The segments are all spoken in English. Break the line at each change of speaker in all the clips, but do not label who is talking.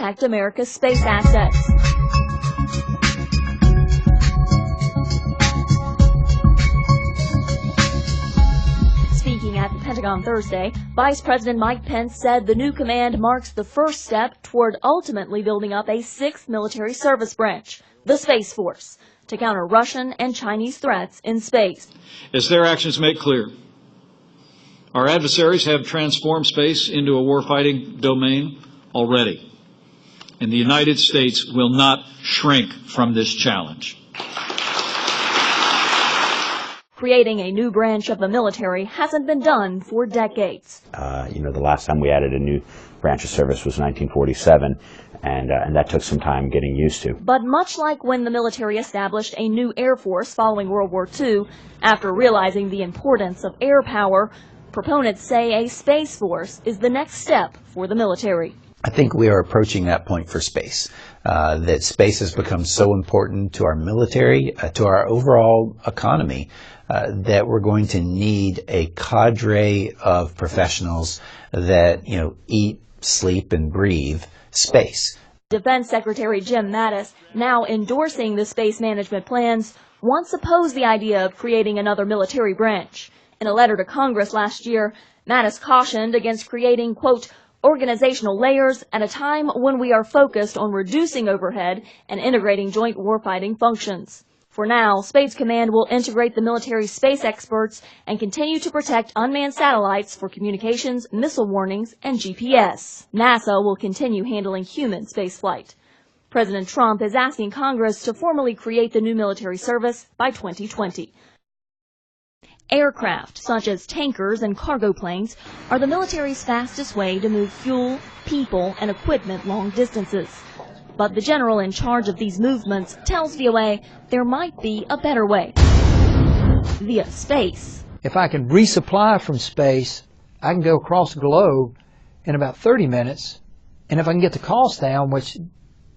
protect America's space assets. Speaking at the Pentagon Thursday, Vice President Mike Pence said the new command marks the first step toward ultimately building up a sixth military service branch, the Space Force, to counter Russian and Chinese threats in space.
As their actions make clear, our adversaries have transformed space into a warfighting domain already, and the United States will not shrink from this challenge.
Creating a new branch of the military hasn't been done for decades.
The last time we added a new branch of service was 1947, and that took some time getting used to.
But much like when the military established a new Air Force following World War II, after realizing the importance of air power, proponents say a Space Force is the next step for the military.
I think we are approaching that point for space, that space has become so important to our military, to our overall economy, that we're going to need a cadre of professionals that, eat, sleep, and breathe space.
Defense Secretary Jim Mattis, now endorsing the space management plans, once opposed the idea of creating another military branch. In a letter to Congress last year, Mattis cautioned against creating, quote, organizational layers at a time when we are focused on reducing overhead and integrating joint warfighting functions. For now, Space Command will integrate the military's space experts and continue to protect unmanned satellites for communications, missile warnings, and GPS. NASA will continue handling human spaceflight. President Trump is asking Congress to formally create the new military service by 2020. Aircraft, such as tankers and cargo planes, are the military's fastest way to move fuel, people, and equipment long distances. But the general in charge of these movements tells VOA there might be a better way. Via space.
If I can resupply from space, I can go across the globe in about 30 minutes. And if I can get the cost down, which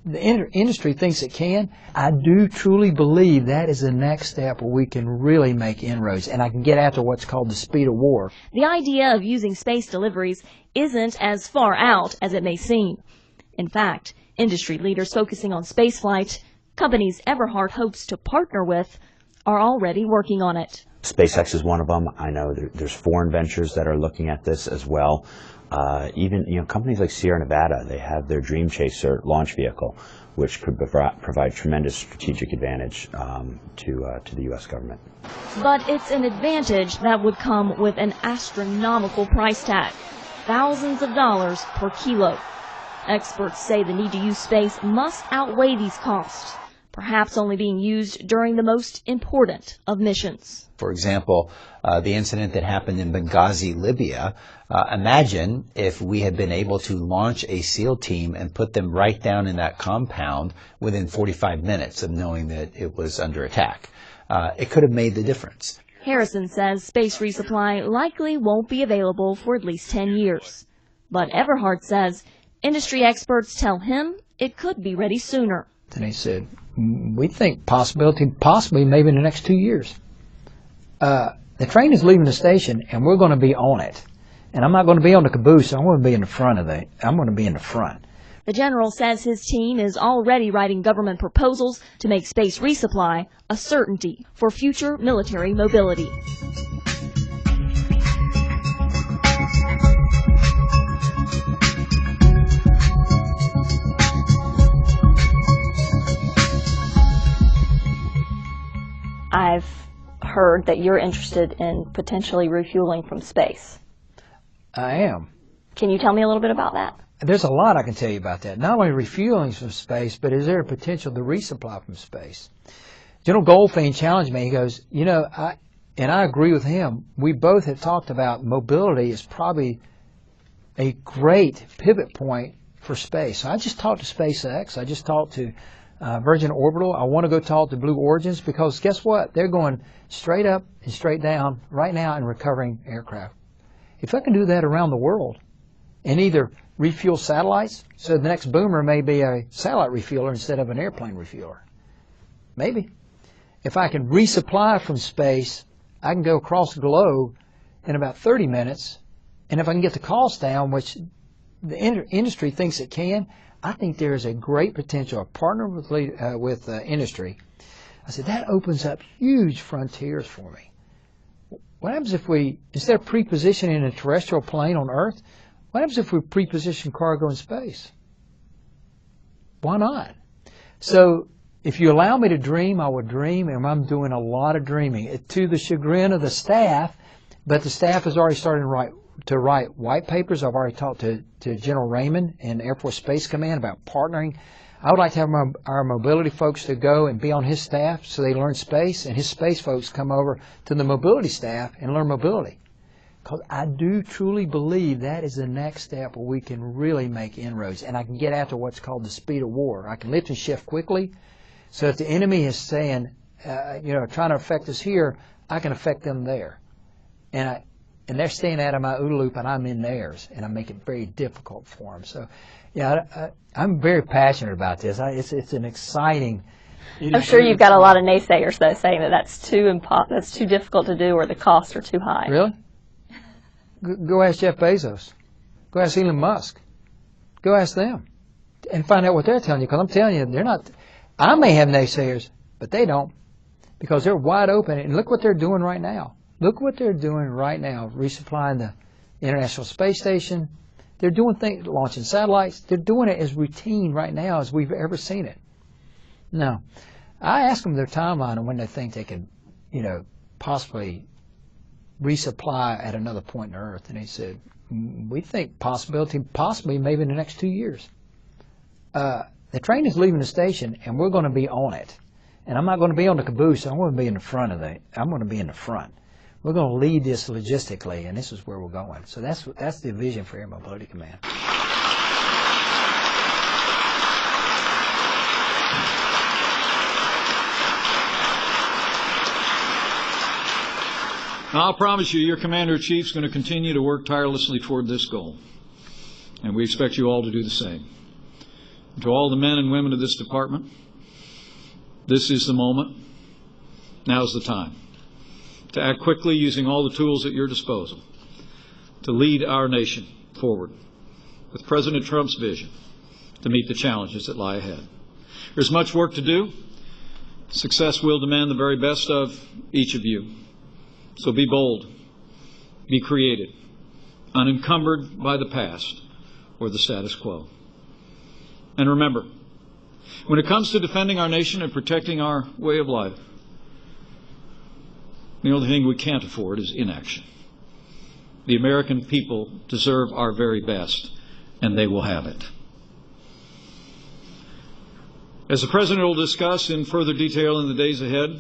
the industry thinks it can, I do truly believe that is the next step where we can really make inroads, and I can get after what's called the speed of war.
The idea of using space deliveries isn't as far out as it may seem. In fact, industry leaders focusing on spaceflight, companies Everhart hopes to partner with, are already working on it.
SpaceX is one of them. I know there's foreign ventures that are looking at this as well. Even companies like Sierra Nevada, they have their Dream Chaser launch vehicle, which could provide tremendous strategic advantage to the U.S. government.
But it's an advantage that would come with an astronomical price tag, thousands of dollars per kilo. Experts say the need to use space must outweigh these costs, perhaps only being used during the most important of missions.
For example, the incident that happened in Benghazi, Libya, imagine if we had been able to launch a SEAL team and put them right down in that compound within 45 minutes of knowing that it was under attack. It could have made the difference.
Harrison says space resupply likely won't be available for at least 10 years. But Everhart says industry experts tell him it could be ready sooner.
And he said, we think possibly maybe in the next 2 years. The train is leaving the station, and we're going to be on it. And I'm not going to be on the caboose. I'm going to be in the front I'm going to be in the front.
The general says his team is already writing government proposals to make space resupply a certainty for future military mobility. I've heard that you're interested in potentially refueling from space.
I am.
Can you tell me a little bit about that?
There's a lot I can tell you about that. Not only refueling from space, but is there a potential to resupply from space? General Goldfein challenged me. He goes, I agree with him. We both have talked about mobility is probably a great pivot point for space. So I just talked to SpaceX. I just talked to Virgin Orbital. I want to go talk to Blue Origins because guess what? They're going straight up and straight down right now in recovering aircraft. If I can do that around the world and either refuel satellites, so the next boomer may be a satellite refueler instead of an airplane refueler. Maybe. If I can resupply from space, I can go across the globe in about 30 minutes. And if I can get the cost down, which the industry thinks it can, I think there is a great potential of partnering with industry. I said, that opens up huge frontiers for me. What happens if we, instead of pre-positioning a terrestrial plane on Earth, what happens if we pre-position cargo in space? Why not? So if you allow me to dream, I would dream, and I'm doing a lot of dreaming, to the chagrin of the staff, but the staff has already started to write white papers. I've already talked to General Raymond and Air Force Space Command about partnering. I would like to have our mobility folks to go and be on his staff so they learn space, and his space folks come over to the mobility staff and learn mobility. Because I do truly believe that is the next step where we can really make inroads, and I can get after what's called the speed of war. I can lift and shift quickly, so if the enemy is saying, trying to affect us here, I can affect them there. And they're staying out of my OODA loop, and I'm in theirs, and I make it very difficult for them. So, yeah, I'm very passionate about this. It's an exciting.
I'm sure you've got a lot of naysayers though saying that that's too difficult to do, or the costs are too high.
Really? Go ask Jeff Bezos. Go ask Elon Musk. Go ask them, and find out what they're telling you. Because I'm telling you, they're not. I may have naysayers, but they don't, because they're wide open. And look what they're doing right now. Look what they're doing right now, resupplying the International Space Station. They're doing things, launching satellites. They're doing it as routine right now as we've ever seen it. Now, I asked them their timeline on when they think they can, possibly resupply at another point in Earth. And they said, we think possibly maybe in the next 2 years. The train is leaving the station, and we're going to be on it. And I'm not going to be on the caboose. I'm going to be in the front I'm going to be in the front. We're going to lead this logistically, and this is where we're going. So that's the vision for Air Mobility Command.
I'll promise you, your Commander-in-Chief is going to continue to work tirelessly toward this goal. And we expect you all to do the same. And to all the men and women of this department, this is the moment. Now's the time to act quickly using all the tools at your disposal to lead our nation forward with President Trump's vision to meet the challenges that lie ahead. There's much work to do. Success will demand the very best of each of you. So be bold, be creative, unencumbered by the past or the status quo. And remember, when it comes to defending our nation and protecting our way of life, the only thing we can't afford is inaction. The American people deserve our very best, and they will have it. As the President will discuss in further detail in the days ahead,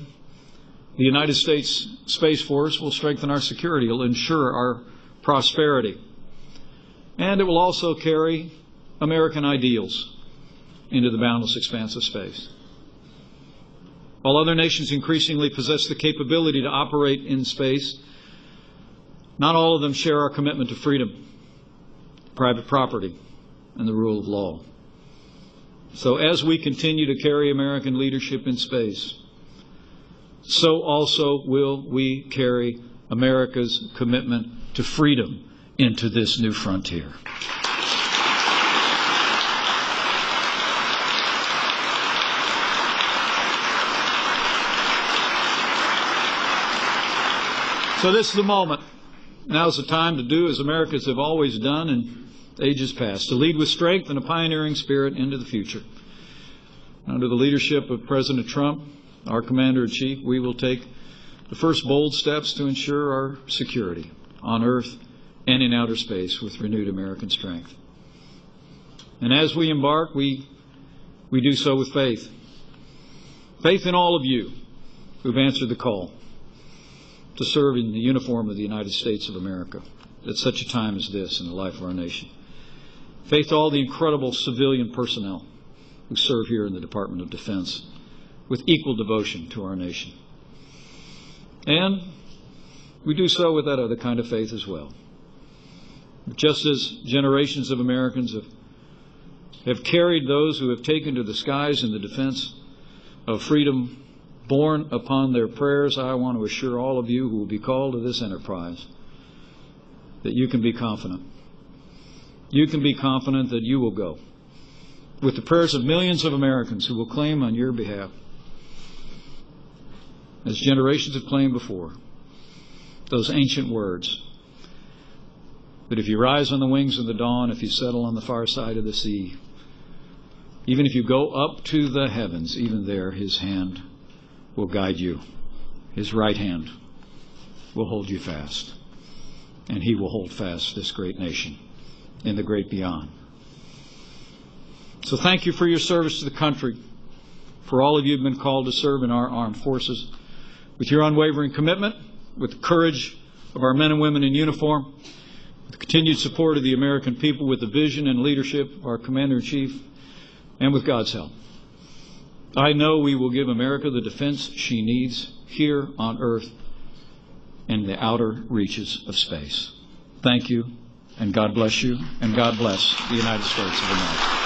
the United States Space Force will strengthen our security, it will ensure our prosperity, and it will also carry American ideals into the boundless expanse of space. While other nations increasingly possess the capability to operate in space, not all of them share our commitment to freedom, private property, and the rule of law. So as we continue to carry American leadership in space, so also will we carry America's commitment to freedom into this new frontier. So this is the moment. Now's the time to do as Americans have always done in ages past, to lead with strength and a pioneering spirit into the future. Under the leadership of President Trump, our Commander-in-Chief, we will take the first bold steps to ensure our security on Earth and in outer space with renewed American strength. And as we embark, we do so with faith. Faith in all of you who've answered the call to serve in the uniform of the United States of America at such a time as this in the life of our nation. Faith to all the incredible civilian personnel who serve here in the Department of Defense with equal devotion to our nation. And we do so with that other kind of faith as well. Just as generations of Americans have carried those who have taken to the skies in the defense of freedom borne upon their prayers, I want to assure all of you who will be called to this enterprise that you can be confident. You can be confident that you will go with the prayers of millions of Americans who will claim on your behalf, as generations have claimed before, those ancient words, that if you rise on the wings of the dawn, if you settle on the far side of the sea, even if you go up to the heavens, even there His hand will guide you. His right hand will hold you fast. And He will hold fast this great nation in the great beyond. So thank you for your service to the country, for all of you who have been called to serve in our armed forces, with your unwavering commitment, with the courage of our men and women in uniform, with the continued support of the American people, with the vision and leadership of our Commander-in-Chief, and with God's help. I know we will give America the defense she needs here on Earth and the outer reaches of space. Thank you, and God bless you, and God bless the United States of America.